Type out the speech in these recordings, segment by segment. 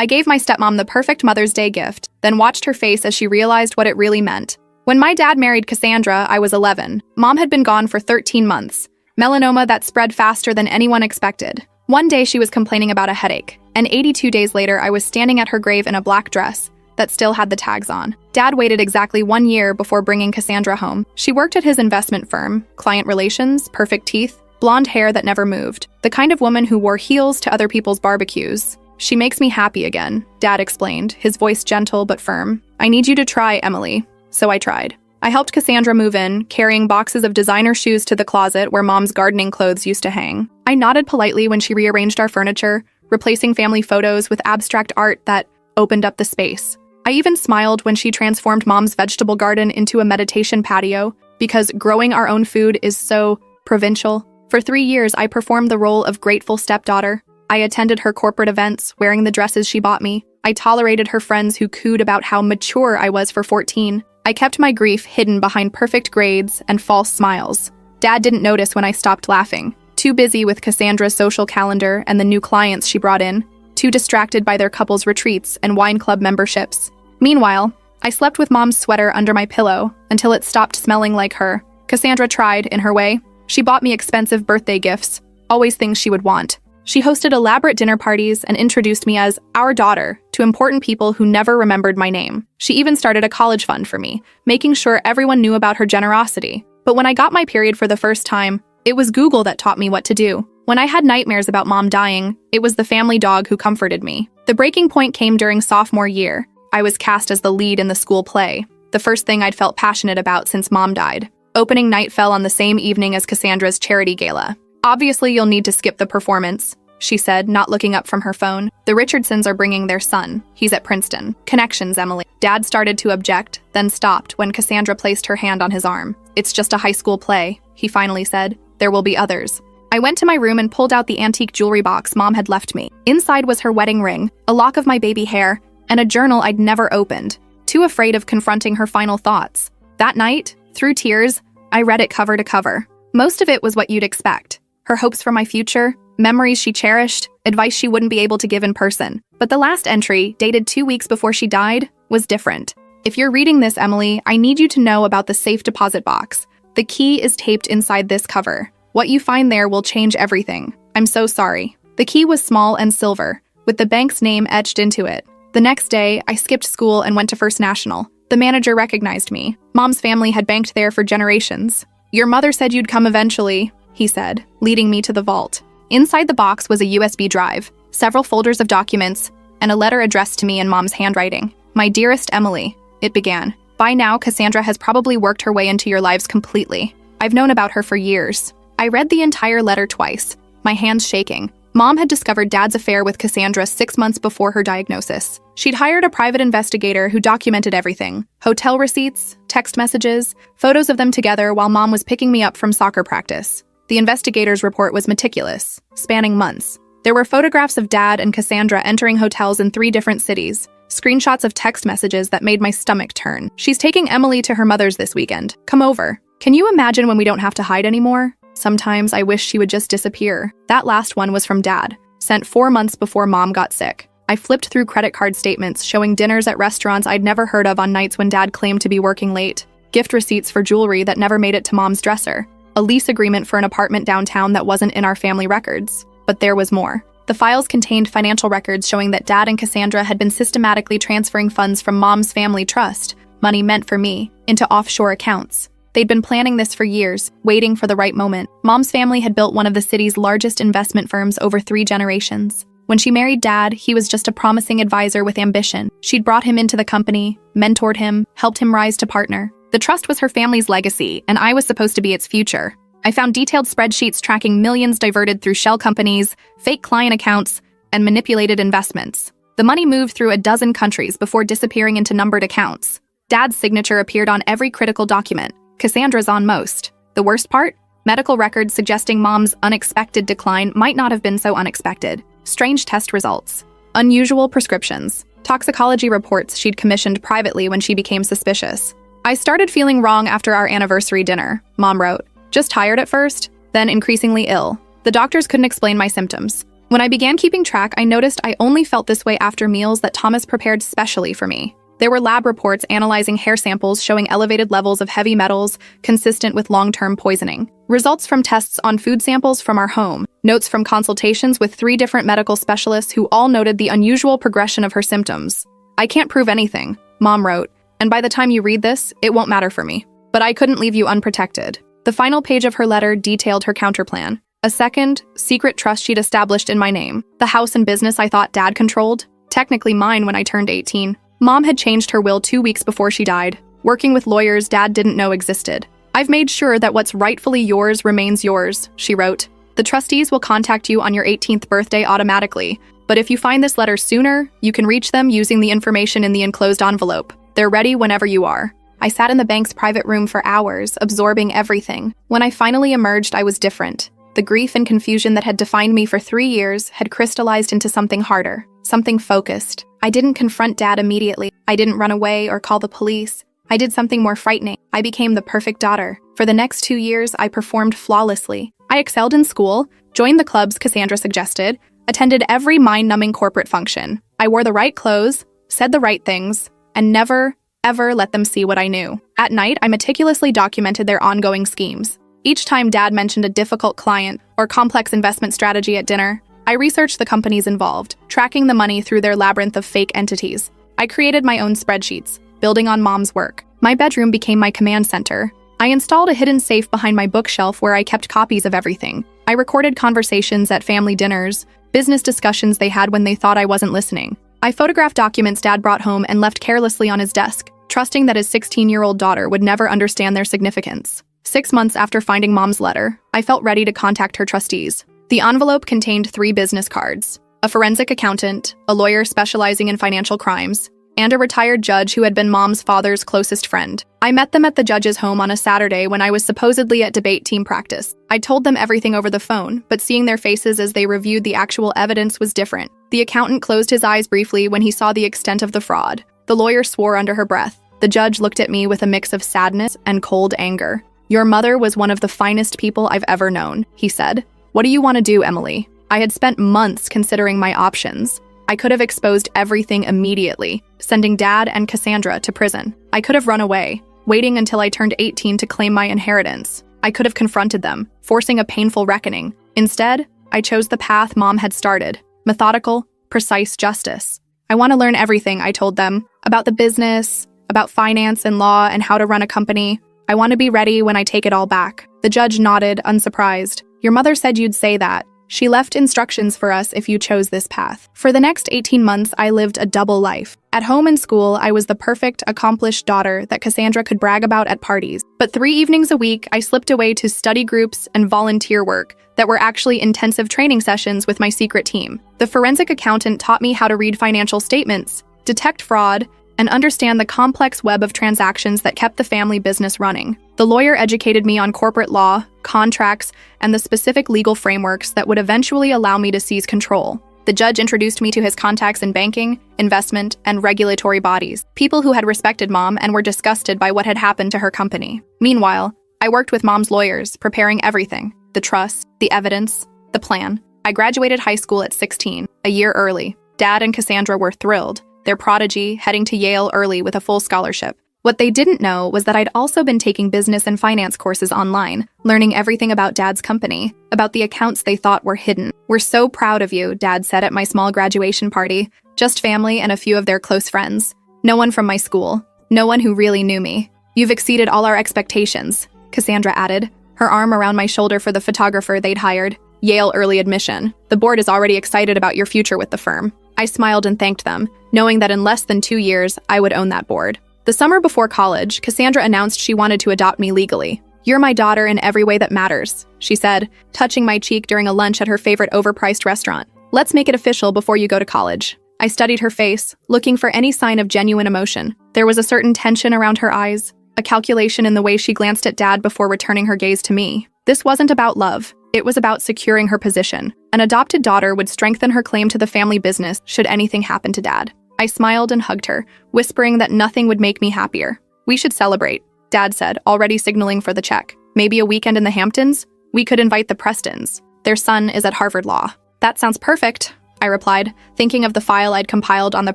I gave my stepmom the perfect Mother's Day gift, then watched her face as she realized what it really meant. When my dad married Cassandra, I was 11. Mom had been gone for 13 months. Melanoma that spread faster than anyone expected. One day she was complaining about a headache, and 82 days later I was standing at her grave in a black dress that still had the tags on. Dad waited exactly 1 year before bringing Cassandra home. She worked at his investment firm, client relations, perfect teeth, blonde hair that never moved, the kind of woman who wore heels to other people's barbecues. She makes me happy again, Dad explained, his voice gentle but firm. I need you to try, Emily. So I tried. I helped Cassandra move in, carrying boxes of designer shoes to the closet where Mom's gardening clothes used to hang. I nodded politely when she rearranged our furniture, replacing family photos with abstract art that opened up the space. I even smiled when she transformed Mom's vegetable garden into a meditation patio, because growing our own food is so provincial. For 3 years, I performed the role of grateful stepdaughter. I attended her corporate events, wearing the dresses she bought me. I tolerated her friends who cooed about how mature I was for 14. I kept my grief hidden behind perfect grades and false smiles. Dad didn't notice when I stopped laughing. Too busy with Cassandra's social calendar and the new clients she brought in. Too distracted by their couples' retreats and wine club memberships. Meanwhile, I slept with Mom's sweater under my pillow until it stopped smelling like her. Cassandra tried, in her way. She bought me expensive birthday gifts, always things she would want. She hosted elaborate dinner parties and introduced me as our daughter to important people who never remembered my name. She even started a college fund for me, making sure everyone knew about her generosity. But when I got my period for the first time, it was Google that taught me what to do. When I had nightmares about Mom dying, it was the family dog who comforted me. The breaking point came during sophomore year. I was cast as the lead in the school play, the first thing I'd felt passionate about since Mom died. Opening night fell on the same evening as Cassandra's charity gala. Obviously, you'll need to skip the performance, she said, not looking up from her phone. The Richardsons are bringing their son. He's at Princeton. Connections, Emily. Dad started to object, then stopped when Cassandra placed her hand on his arm. It's just a high school play, he finally said. There will be others. I went to my room and pulled out the antique jewelry box Mom had left me. Inside was her wedding ring, a lock of my baby hair, and a journal I'd never opened, too afraid of confronting her final thoughts. That night, through tears, I read it cover to cover. Most of it was what you'd expect. Her hopes for my future, memories she cherished, advice she wouldn't be able to give in person. But the last entry, dated 2 weeks before she died, was different. If you're reading this, Emily, I need you to know about the safe deposit box. The key is taped inside this cover. What you find there will change everything. I'm so sorry. The key was small and silver, with the bank's name etched into it. The next day, I skipped school and went to First National. The manager recognized me. Mom's family had banked there for generations. Your mother said you'd come eventually, he said, leading me to the vault. Inside the box was a USB drive, several folders of documents, and a letter addressed to me in Mom's handwriting. My dearest Emily, it began. By now, Cassandra has probably worked her way into your lives completely. I've known about her for years. I read the entire letter twice, my hands shaking. Mom had discovered Dad's affair with Cassandra 6 months before her diagnosis. She'd hired a private investigator who documented everything. Hotel receipts, text messages, photos of them together while Mom was picking me up from soccer practice. The investigator's report was meticulous, spanning months. There were photographs of Dad and Cassandra entering hotels in 3 different cities, screenshots of text messages that made my stomach turn. She's taking Emily to her mother's this weekend. Come over. Can you imagine when we don't have to hide anymore? Sometimes I wish she would just disappear. That last one was from Dad, sent 4 months before Mom got sick. I flipped through credit card statements showing dinners at restaurants I'd never heard of on nights when Dad claimed to be working late, gift receipts for jewelry that never made it to Mom's dresser, a lease agreement for an apartment downtown that wasn't in our family records. But there was more. The files contained financial records showing that Dad and Cassandra had been systematically transferring funds from Mom's family trust, money meant for me, into offshore accounts. They'd been planning this for years, waiting for the right moment. Mom's family had built one of the city's largest investment firms over 3 generations. When she married Dad, he was just a promising advisor with ambition. She'd brought him into the company, mentored him, helped him rise to partner. The trust was her family's legacy, and I was supposed to be its future. I found detailed spreadsheets tracking millions diverted through shell companies, fake client accounts, and manipulated investments. The money moved through a dozen countries before disappearing into numbered accounts. Dad's signature appeared on every critical document, Cassandra's on most. The worst part? Medical records suggesting Mom's unexpected decline might not have been so unexpected. Strange test results, unusual prescriptions, toxicology reports she'd commissioned privately when she became suspicious. I started feeling wrong after our anniversary dinner, Mom wrote. Just tired at first, then increasingly ill. The doctors couldn't explain my symptoms. When I began keeping track, I noticed I only felt this way after meals that Thomas prepared specially for me. There were lab reports analyzing hair samples showing elevated levels of heavy metals consistent with long-term poisoning. Results from tests on food samples from our home. Notes from consultations with 3 different medical specialists who all noted the unusual progression of her symptoms. I can't prove anything, Mom wrote, and by the time you read this, it won't matter for me. But I couldn't leave you unprotected. The final page of her letter detailed her counterplan. A second, secret trust she'd established in my name. The house and business I thought Dad controlled. Technically mine when I turned 18. Mom had changed her will 2 weeks before she died, working with lawyers Dad didn't know existed. I've made sure that what's rightfully yours remains yours, she wrote. The trustees will contact you on your 18th birthday automatically, but if you find this letter sooner, you can reach them using the information in the enclosed envelope. They're ready whenever you are. I sat in the bank's private room for hours, absorbing everything. When I finally emerged, I was different. The grief and confusion that had defined me for 3 years had crystallized into something harder, something focused. I didn't confront Dad immediately. I didn't run away or call the police. I did something more frightening. I became the perfect daughter. For the next 2 years, I performed flawlessly. I excelled in school, joined the clubs Cassandra suggested, attended every mind-numbing corporate function. I wore the right clothes, said the right things, and never, ever let them see what I knew. At night, I meticulously documented their ongoing schemes. Each time Dad mentioned a difficult client or complex investment strategy at dinner, I researched the companies involved, tracking the money through their labyrinth of fake entities. I created my own spreadsheets, building on Mom's work. My bedroom became my command center. I installed a hidden safe behind my bookshelf where I kept copies of everything. I recorded conversations at family dinners, business discussions they had when they thought I wasn't listening. I photographed documents Dad brought home and left carelessly on his desk, trusting that his 16-year-old daughter would never understand their significance. 6 months after finding Mom's letter, I felt ready to contact her trustees. The envelope contained 3 business cards: a forensic accountant, a lawyer specializing in financial crimes, and a retired judge who had been Mom's father's closest friend. I met them at the judge's home on a Saturday when I was supposedly at debate team practice. I told them everything over the phone, but seeing their faces as they reviewed the actual evidence was different. The accountant closed his eyes briefly when he saw the extent of the fraud. The lawyer swore under her breath. The judge looked at me with a mix of sadness and cold anger. "Your mother was one of the finest people I've ever known," he said. "What do you want to do, Emily?" I had spent months considering my options. I could have exposed everything immediately, sending Dad and Cassandra to prison. I could have run away, waiting until I turned 18 to claim my inheritance. I could have confronted them, forcing a painful reckoning. Instead, I chose the path Mom had started: methodical, precise justice. I want to learn everything, I told them, about the business, about finance and law and how to run a company. I want to be ready when I take it all back. The judge nodded, unsurprised. "Your mother said you'd say that. She left instructions for us if you chose this path." For the next 18 months, I lived a double life. At home and school, I was the perfect, accomplished daughter that Cassandra could brag about at parties. But 3 evenings a week, I slipped away to study groups and volunteer work that were actually intensive training sessions with my secret team. The forensic accountant taught me how to read financial statements, detect fraud, and understand the complex web of transactions that kept the family business running. The lawyer educated me on corporate law, contracts, and the specific legal frameworks that would eventually allow me to seize control. The judge introduced me to his contacts in banking, investment, and regulatory bodies, people who had respected Mom and were disgusted by what had happened to her company. Meanwhile, I worked with Mom's lawyers, preparing everything: the trust, the evidence, the plan. I graduated high school at 16, a year early. Dad and Cassandra were thrilled, their prodigy heading to Yale early with a full scholarship. What they didn't know was that I'd also been taking business and finance courses online, learning everything about Dad's company, about the accounts they thought were hidden. "We're so proud of you," Dad said at my small graduation party. Just family and a few of their close friends. No one from my school. No one who really knew me. "You've exceeded all our expectations," Cassandra added, her arm around my shoulder for the photographer they'd hired. "Yale early admission. The board is already excited about your future with the firm." I smiled and thanked them, knowing that in less than 2 years, I would own that board. The summer before college, Cassandra announced she wanted to adopt me legally. "You're my daughter in every way that matters," she said, touching my cheek during a lunch at her favorite overpriced restaurant. "Let's make it official before you go to college." I studied her face, looking for any sign of genuine emotion. There was a certain tension around her eyes, a calculation in the way she glanced at Dad before returning her gaze to me. This wasn't about love. It was about securing her position. An adopted daughter would strengthen her claim to the family business should anything happen to Dad. I smiled and hugged her, whispering that nothing would make me happier. "We should celebrate," Dad said, already signaling for the check. "Maybe a weekend in the Hamptons? We could invite the Prestons. Their son is at Harvard Law." That sounds perfect, I replied, thinking of the file I'd compiled on the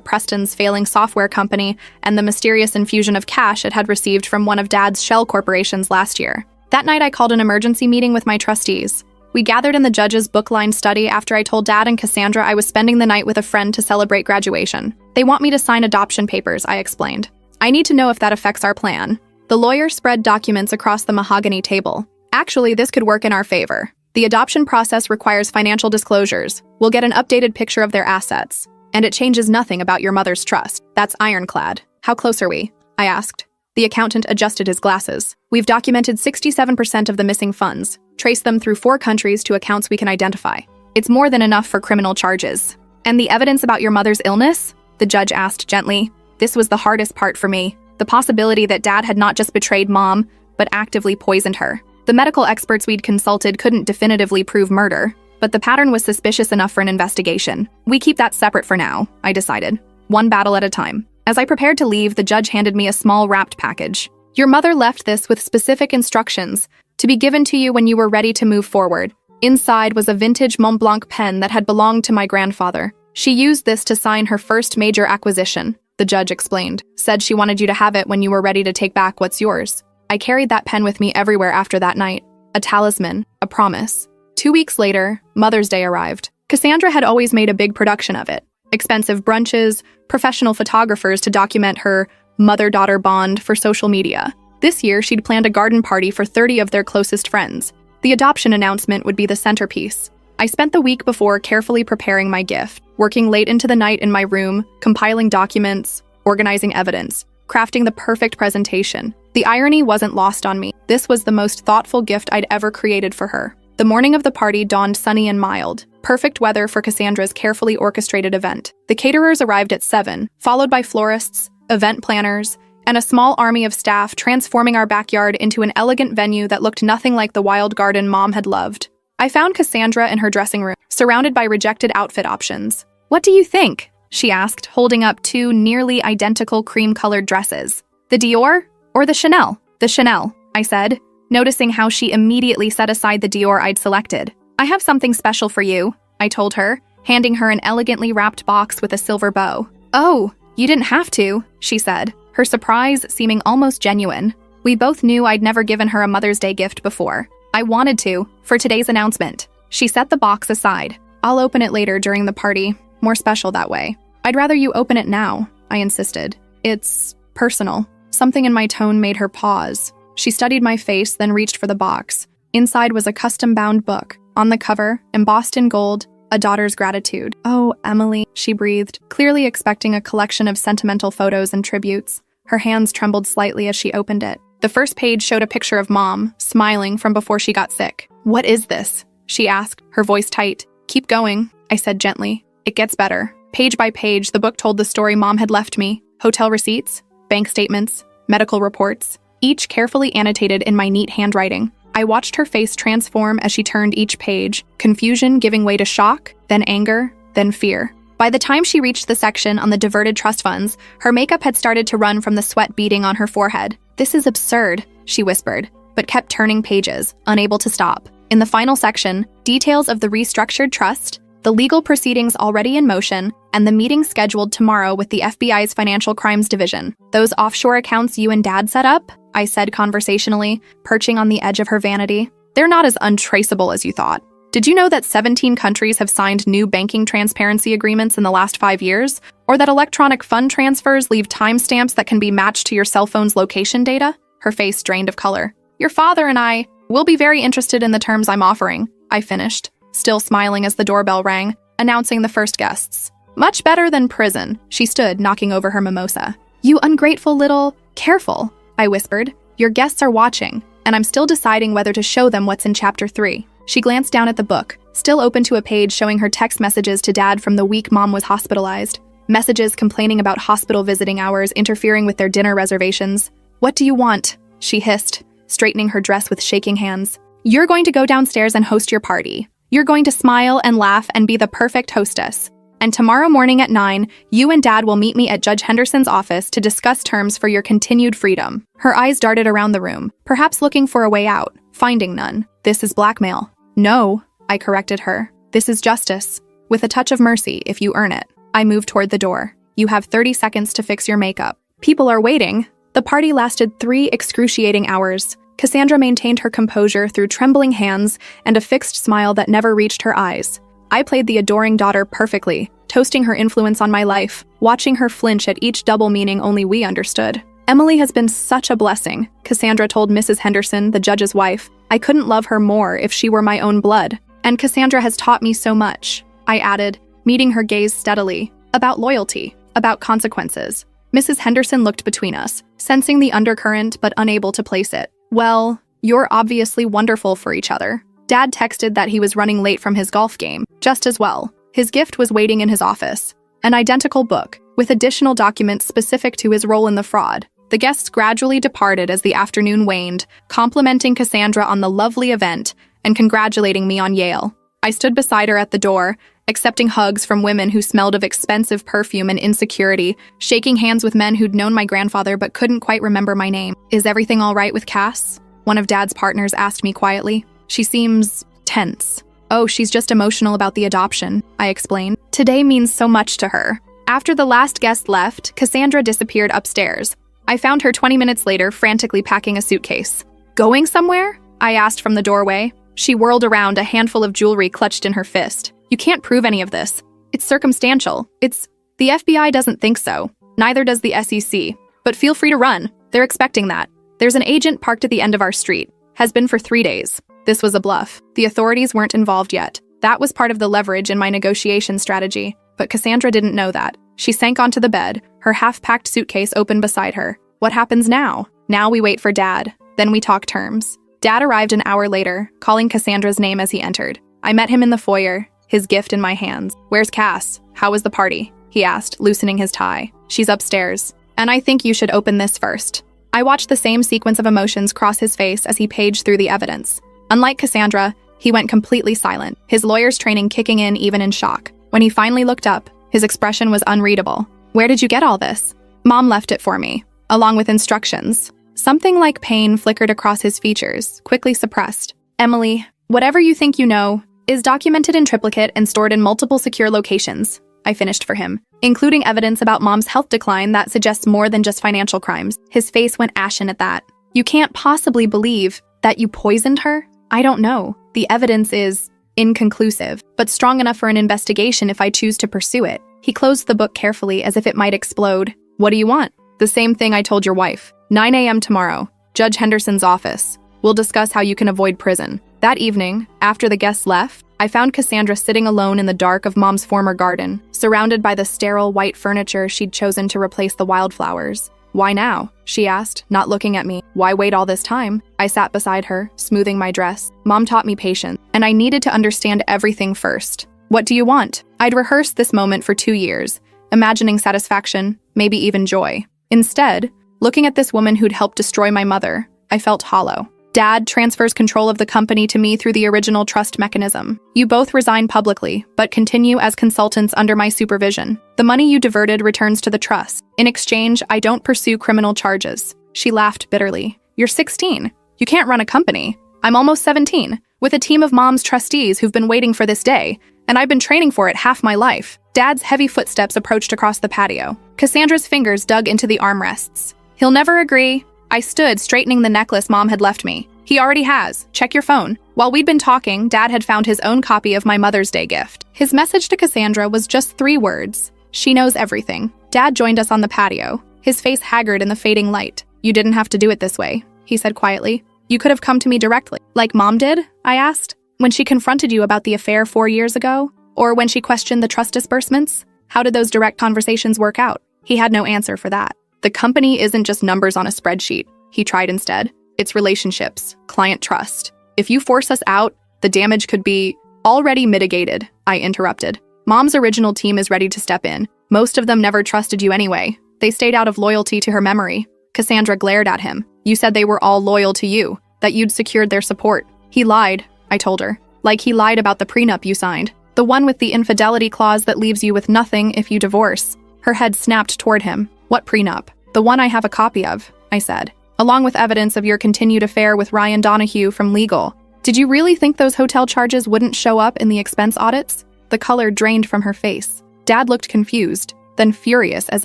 Preston's failing software company and the mysterious infusion of cash it had received from one of Dad's shell corporations last year. That night, I called an emergency meeting with my trustees. We gathered in the judge's book-lined study after I told Dad and Cassandra I was spending the night with a friend to celebrate graduation. They want me to sign adoption papers, I explained. I need to know if that affects our plan. The lawyer spread documents across the mahogany table. Actually, this could work in our favor. The adoption process requires financial disclosures. We'll get an updated picture of their assets. And it changes nothing about your mother's trust. That's ironclad. How close are we? I asked. The accountant adjusted his glasses. We've documented 67% of the missing funds, traced them through 4 countries to accounts we can identify. It's more than enough for criminal charges. And the evidence about your mother's illness? The judge asked gently. This was the hardest part for me. The possibility that Dad had not just betrayed Mom, but actively poisoned her. The medical experts we'd consulted couldn't definitively prove murder, but the pattern was suspicious enough for an investigation. We keep that separate for now, I decided. One battle at a time. As I prepared to leave, the judge handed me a small wrapped package. Your mother left this with specific instructions to be given to you when you were ready to move forward. Inside was a vintage Montblanc pen that had belonged to my grandfather. She used this to sign her first major acquisition, the judge explained. Said she wanted you to have it when you were ready to take back what's yours. I carried that pen with me everywhere after that night. A talisman, a promise. 2 weeks later, Mother's Day arrived. Cassandra had always made a big production of it. Expensive brunches, professional photographers to document her mother-daughter bond for social media. This year, she'd planned a garden party for 30 of their closest friends. The adoption announcement would be the centerpiece. I spent the week before carefully preparing my gift, working late into the night in my room, compiling documents, organizing evidence, crafting the perfect presentation. The irony wasn't lost on me. This was the most thoughtful gift I'd ever created for her. The morning of the party dawned sunny and mild. Perfect weather for Cassandra's carefully orchestrated event. The caterers arrived at 7, followed by florists, event planners, and a small army of staff transforming our backyard into an elegant venue that looked nothing like the wild garden Mom had loved. I found Cassandra in her dressing room, surrounded by rejected outfit options. What do you think? She asked, holding up 2 nearly identical cream-colored dresses. The Dior or the Chanel? The Chanel, I said, noticing how she immediately set aside the Dior I'd selected. I have something special for you, I told her, handing her an elegantly wrapped box with a silver bow. Oh, you didn't have to, she said, her surprise seeming almost genuine. We both knew I'd never given her a Mother's Day gift before. I wanted to, for today's announcement. She set the box aside. I'll open it later during the party. More special that way. I'd rather you open it now, I insisted. It's personal. Something in my tone made her pause. She studied my face, then reached for the box. Inside was a custom-bound book. On the cover, embossed in gold, A Daughter's Gratitude. Oh, Emily, she breathed, clearly expecting a collection of sentimental photos and tributes. Her hands trembled slightly as she opened it. The first page showed a picture of Mom, smiling from before she got sick. What is this? She asked, her voice tight. Keep going, I said gently. It gets better. Page by page, the book told the story Mom had left me. Hotel receipts, bank statements, medical reports, each carefully annotated in my neat handwriting. I watched her face transform as she turned each page, confusion giving way to shock, then anger, then fear. By the time she reached the section on the diverted trust funds, her makeup had started to run from the sweat beading on her forehead. This is absurd, she whispered, but kept turning pages, unable to stop. In the final section, details of the restructured trust, the legal proceedings already in motion, and the meeting scheduled tomorrow with the FBI's Financial Crimes Division. Those offshore accounts you and Dad set up? I said conversationally, perching on the edge of her vanity. They're not as untraceable as you thought. Did you know that 17 countries have signed new banking transparency agreements in the last 5 years? Or that electronic fund transfers leave timestamps that can be matched to your cell phone's location data? Her face drained of color. Your father and I will be very interested in the terms I'm offering, I finished, still smiling as the doorbell rang, announcing the first guests. Much better than prison, she stood, knocking over her mimosa. You ungrateful little... Careful, I whispered. Your guests are watching, and I'm still deciding whether to show them what's in Chapter 3. She glanced down at the book, still open to a page showing her text messages to Dad from the week Mom was hospitalized. Messages complaining about hospital visiting hours interfering with their dinner reservations. What do you want? She hissed, straightening her dress with shaking hands. You're going to go downstairs and host your party. You're going to smile and laugh and be the perfect hostess. And tomorrow morning at 9, you and Dad will meet me at Judge Henderson's office to discuss terms for your continued freedom. Her eyes darted around the room, perhaps looking for a way out, finding none. This is blackmail. No, I corrected her. This is justice, with a touch of mercy if you earn it. I moved toward the door. You have 30 seconds to fix your makeup. People are waiting. The party lasted 3 excruciating hours. Cassandra maintained her composure through trembling hands and a fixed smile that never reached her eyes. I played the adoring daughter perfectly, toasting her influence on my life, watching her flinch at each double meaning only we understood. Emily has been such a blessing, Cassandra told Mrs. Henderson, the judge's wife. I couldn't love her more if she were my own blood. And Cassandra has taught me so much, I added, meeting her gaze steadily, about loyalty, about consequences. Mrs. Henderson looked between us, sensing the undercurrent but unable to place it. Well, you're obviously wonderful for each other. Dad texted that he was running late from his golf game, just as well. His gift was waiting in his office, an identical book, with additional documents specific to his role in the fraud. The guests gradually departed as the afternoon waned, complimenting Cassandra on the lovely event and congratulating me on Yale. I stood beside her at the door, accepting hugs from women who smelled of expensive perfume and insecurity, shaking hands with men who'd known my grandfather but couldn't quite remember my name. Is everything all right with Cass? One of Dad's partners asked me quietly. She seems tense. Oh, she's just emotional about the adoption, I explained. Today means so much to her. After the last guest left, Cassandra disappeared upstairs. I found her 20 minutes later, frantically packing a suitcase. Going somewhere? I asked from the doorway. She whirled around, a handful of jewelry clutched in her fist. You can't prove any of this. It's circumstantial. The FBI doesn't think so. Neither does the SEC. But feel free to run. They're expecting that. There's an agent parked at the end of our street. Has been for 3 days. This was a bluff. The authorities weren't involved yet. That was part of the leverage in my negotiation strategy. But Cassandra didn't know that. She sank onto the bed, her half-packed suitcase open beside her. What happens now? Now we wait for Dad. Then we talk terms. Dad arrived an hour later, calling Cassandra's name as he entered. I met him in the foyer, his gift in my hands. Where's Cass? How was the party? He asked, loosening his tie. She's upstairs. And I think you should open this first. I watched the same sequence of emotions cross his face as he paged through the evidence. Unlike Cassandra, he went completely silent, his lawyer's training kicking in even in shock. When he finally looked up, his expression was unreadable. Where did you get all this? Mom left it for me, along with instructions. Something like pain flickered across his features, quickly suppressed. Emily, whatever you think you know, is documented in triplicate and stored in multiple secure locations, I finished for him, including evidence about Mom's health decline that suggests more than just financial crimes. His face went ashen at that. You can't possibly believe that you poisoned her? I don't know. The evidence is inconclusive, but strong enough for an investigation if I choose to pursue it. He closed the book carefully as if it might explode. What do you want? The same thing I told your wife. 9 a.m. tomorrow, Judge Henderson's office. We'll discuss how you can avoid prison. That evening, after the guests left, I found Cassandra sitting alone in the dark of Mom's former garden, surrounded by the sterile white furniture she'd chosen to replace the wildflowers. Why now? She asked, not looking at me. Why wait all this time? I sat beside her, smoothing my dress. Mom taught me patience, and I needed to understand everything first. What do you want? I'd rehearsed this moment for 2 years, imagining satisfaction, maybe even joy. Instead, looking at this woman who'd helped destroy my mother, I felt hollow. Dad transfers control of the company to me through the original trust mechanism. You both resign publicly, but continue as consultants under my supervision. The money you diverted returns to the trust. In exchange, I don't pursue criminal charges. She laughed bitterly. You're 16. You can't run a company. I'm almost 17, with a team of Mom's trustees who've been waiting for this day, and I've been training for it half my life. Dad's heavy footsteps approached across the patio. Cassandra's fingers dug into the armrests. He'll never agree. I stood, straightening the necklace Mom had left me. He already has. Check your phone. While we'd been talking, Dad had found his own copy of my Mother's Day gift. His message to Cassandra was just 3 words. She knows everything. Dad joined us on the patio, his face haggard in the fading light. You didn't have to do it this way, he said quietly. You could have come to me directly. Like Mom did? I asked. When she confronted you about the affair 4 years ago? Or when she questioned the trust disbursements? How did those direct conversations work out? He had no answer for that. The company isn't just numbers on a spreadsheet, he tried instead. It's relationships, client trust. If you force us out, the damage could be already mitigated, I interrupted. Mom's original team is ready to step in. Most of them never trusted you anyway. They stayed out of loyalty to her memory. Cassandra glared at him. You said they were all loyal to you, that you'd secured their support. He lied, I told her. Like he lied about the prenup you signed. The one with the infidelity clause that leaves you with nothing if you divorce. Her head snapped toward him. What prenup? The one I have a copy of, I said, along with evidence of your continued affair with Ryan Donahue from legal. Did you really think those hotel charges wouldn't show up in the expense audits? The color drained from her face. Dad looked confused, then furious as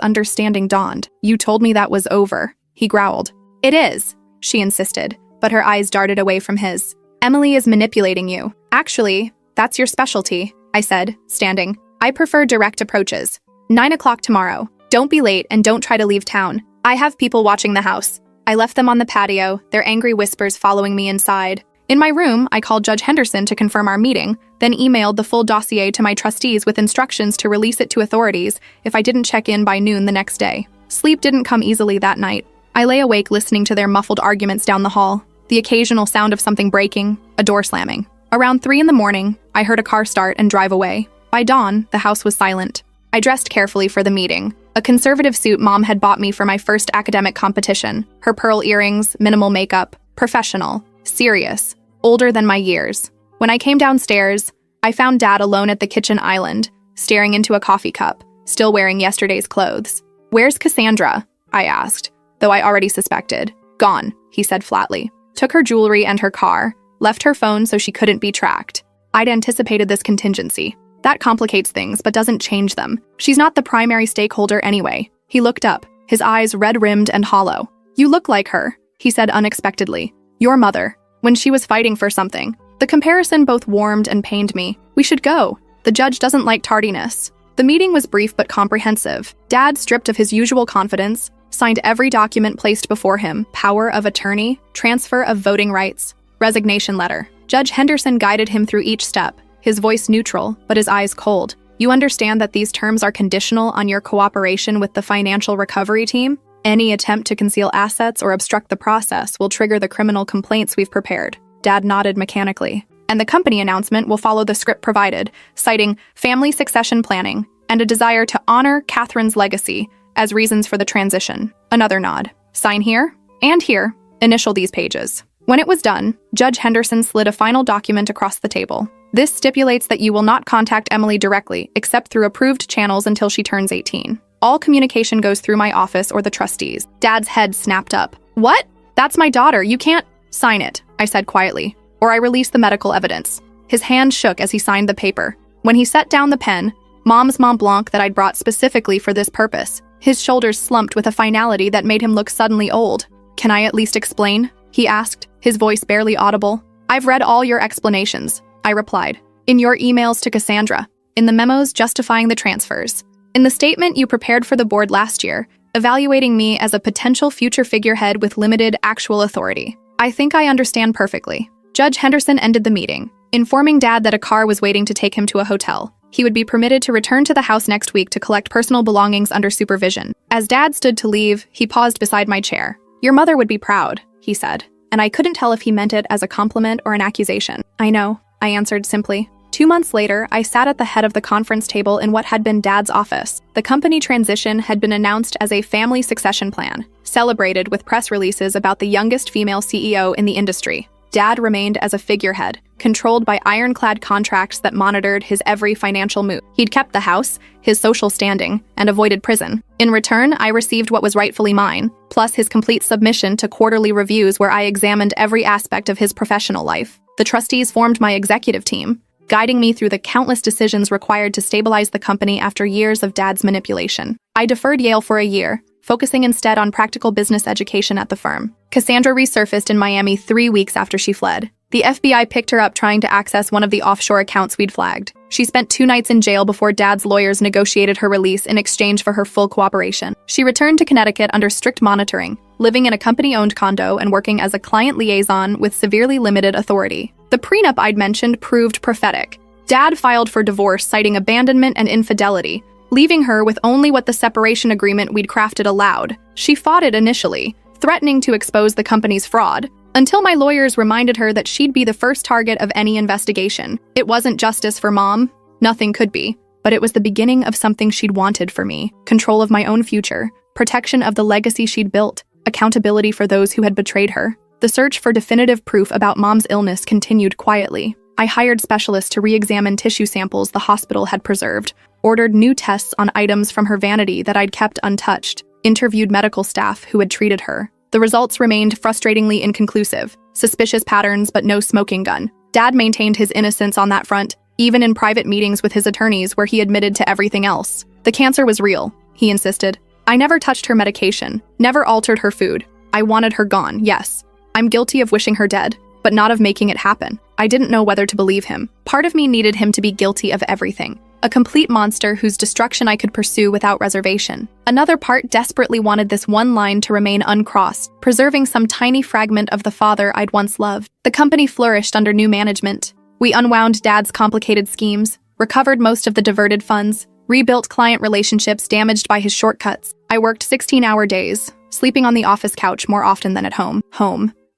understanding dawned. You told me that was over, he growled. It is, she insisted, but her eyes darted away from his. Emily is manipulating you. Actually, that's your specialty, I said, standing. I prefer direct approaches. 9 o'clock tomorrow. Don't be late and don't try to leave town. I have people watching the house. I left them on the patio, their angry whispers following me inside. In my room, I called Judge Henderson to confirm our meeting, then emailed the full dossier to my trustees with instructions to release it to authorities if I didn't check in by noon the next day. Sleep didn't come easily that night. I lay awake listening to their muffled arguments down the hall, the occasional sound of something breaking, a door slamming. Around 3 in the morning, I heard a car start and drive away. By dawn, the house was silent. I dressed carefully for the meeting. A conservative suit Mom had bought me for my first academic competition. Her pearl earrings, minimal makeup, professional, serious, older than my years. When I came downstairs, I found Dad alone at the kitchen island, staring into a coffee cup, still wearing yesterday's clothes. Where's Cassandra? I asked, though I already suspected. Gone, he said flatly. Took her jewelry and her car, left her phone so she couldn't be tracked. I'd anticipated this contingency. That complicates things, but doesn't change them. She's not the primary stakeholder anyway. He looked up, his eyes red-rimmed and hollow. You look like her, he said unexpectedly. Your mother, when she was fighting for something. The comparison both warmed and pained me. We should go. The judge doesn't like tardiness. The meeting was brief but comprehensive. Dad, stripped of his usual confidence, signed every document placed before him: power of attorney, transfer of voting rights, resignation letter. Judge Henderson guided him through each step, his voice neutral, but his eyes cold. You understand that these terms are conditional on your cooperation with the financial recovery team? Any attempt to conceal assets or obstruct the process will trigger the criminal complaints we've prepared. Dad nodded mechanically. And the company announcement will follow the script provided, citing family succession planning and a desire to honor Catherine's legacy as reasons for the transition. Another nod. Sign here and here. Initial these pages. When it was done, Judge Henderson slid a final document across the table. This stipulates that you will not contact Emily directly, except through approved channels until she turns 18. All communication goes through my office or the trustees. Dad's head snapped up. What? That's my daughter. You can't sign it, I said quietly, or I release the medical evidence. His hand shook as he signed the paper. When he set down the pen, Mom's Mont Blanc that I'd brought specifically for this purpose, his shoulders slumped with a finality that made him look suddenly old. Can I at least explain? He asked, his voice barely audible. I've read all your explanations, I replied. In your emails to Cassandra, in the memos justifying the transfers, in the statement you prepared for the board last year, evaluating me as a potential future figurehead with limited actual authority. I think I understand perfectly. Judge Henderson ended the meeting, informing Dad that a car was waiting to take him to a hotel. He would be permitted to return to the house next week to collect personal belongings under supervision. As Dad stood to leave, he paused beside my chair. Your mother would be proud, he said, and I couldn't tell if he meant it as a compliment or an accusation. I know, I answered simply. 2 months later, I sat at the head of the conference table in what had been Dad's office. The company transition had been announced as a family succession plan, celebrated with press releases about the youngest female CEO in the industry. Dad remained as a figurehead, controlled by ironclad contracts that monitored his every financial move. He'd kept the house, his social standing, and avoided prison. In return, I received what was rightfully mine, plus his complete submission to quarterly reviews where I examined every aspect of his professional life. The trustees formed my executive team, guiding me through the countless decisions required to stabilize the company after years of Dad's manipulation. I deferred Yale for a year, focusing instead on practical business education at the firm. Cassandra resurfaced in Miami 3 weeks after she fled. The FBI picked her up trying to access one of the offshore accounts we'd flagged. She spent 2 nights in jail before Dad's lawyers negotiated her release in exchange for her full cooperation. She returned to Connecticut under strict monitoring, living in a company-owned condo and working as a client liaison with severely limited authority. The prenup I'd mentioned proved prophetic. Dad filed for divorce citing abandonment and infidelity, leaving her with only what the separation agreement we'd crafted allowed. She fought it initially, threatening to expose the company's fraud, until my lawyers reminded her that she'd be the first target of any investigation. It wasn't justice for Mom. Nothing could be. But it was the beginning of something she'd wanted for me. Control of my own future, protection of the legacy she'd built, accountability for those who had betrayed her. The search for definitive proof about Mom's illness continued quietly. I hired specialists to re-examine tissue samples the hospital had preserved, ordered new tests on items from her vanity that I'd kept untouched, interviewed medical staff who had treated her. The results remained frustratingly inconclusive. Suspicious patterns, but no smoking gun. Dad maintained his innocence on that front, even in private meetings with his attorneys where he admitted to everything else. The cancer was real, he insisted. I never touched her medication, never altered her food. I wanted her gone, yes. I'm guilty of wishing her dead, but not of making it happen. I didn't know whether to believe him. Part of me needed him to be guilty of everything. A complete monster whose destruction I could pursue without reservation. Another part desperately wanted this one line to remain uncrossed, preserving some tiny fragment of the father I'd once loved. The company flourished under new management. We unwound Dad's complicated schemes, recovered most of the diverted funds, rebuilt client relationships damaged by his shortcuts. I worked 16-hour days, sleeping on the office couch more often than at home.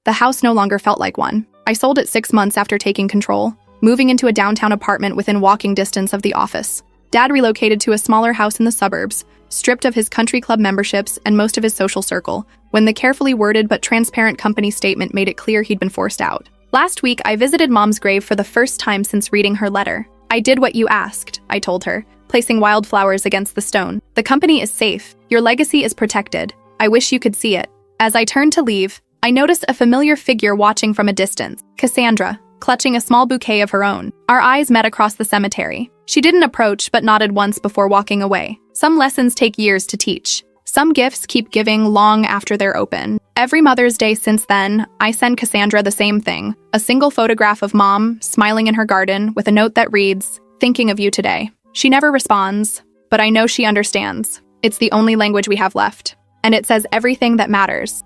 The house no longer felt like one. I sold it 6 months after taking control, moving into a downtown apartment within walking distance of the office. Dad relocated to a smaller house in the suburbs, stripped of his country club memberships and most of his social circle, when the carefully worded but transparent company statement made it clear he'd been forced out. Last week, I visited Mom's grave for the first time since reading her letter. I did what you asked, I told her, placing wildflowers against the stone. The company is safe. Your legacy is protected. I wish you could see it. As I turned to leave, I noticed a familiar figure watching from a distance, Cassandra, clutching a small bouquet of her own. Our eyes met across the cemetery. She didn't approach but nodded once before walking away. Some lessons take years to teach. Some gifts keep giving long after they're open. Every Mother's Day since then, I send Cassandra the same thing, a single photograph of Mom smiling in her garden with a note that reads, "Thinking of you today." She never responds, but I know she understands. It's the only language we have left, and it says everything that matters.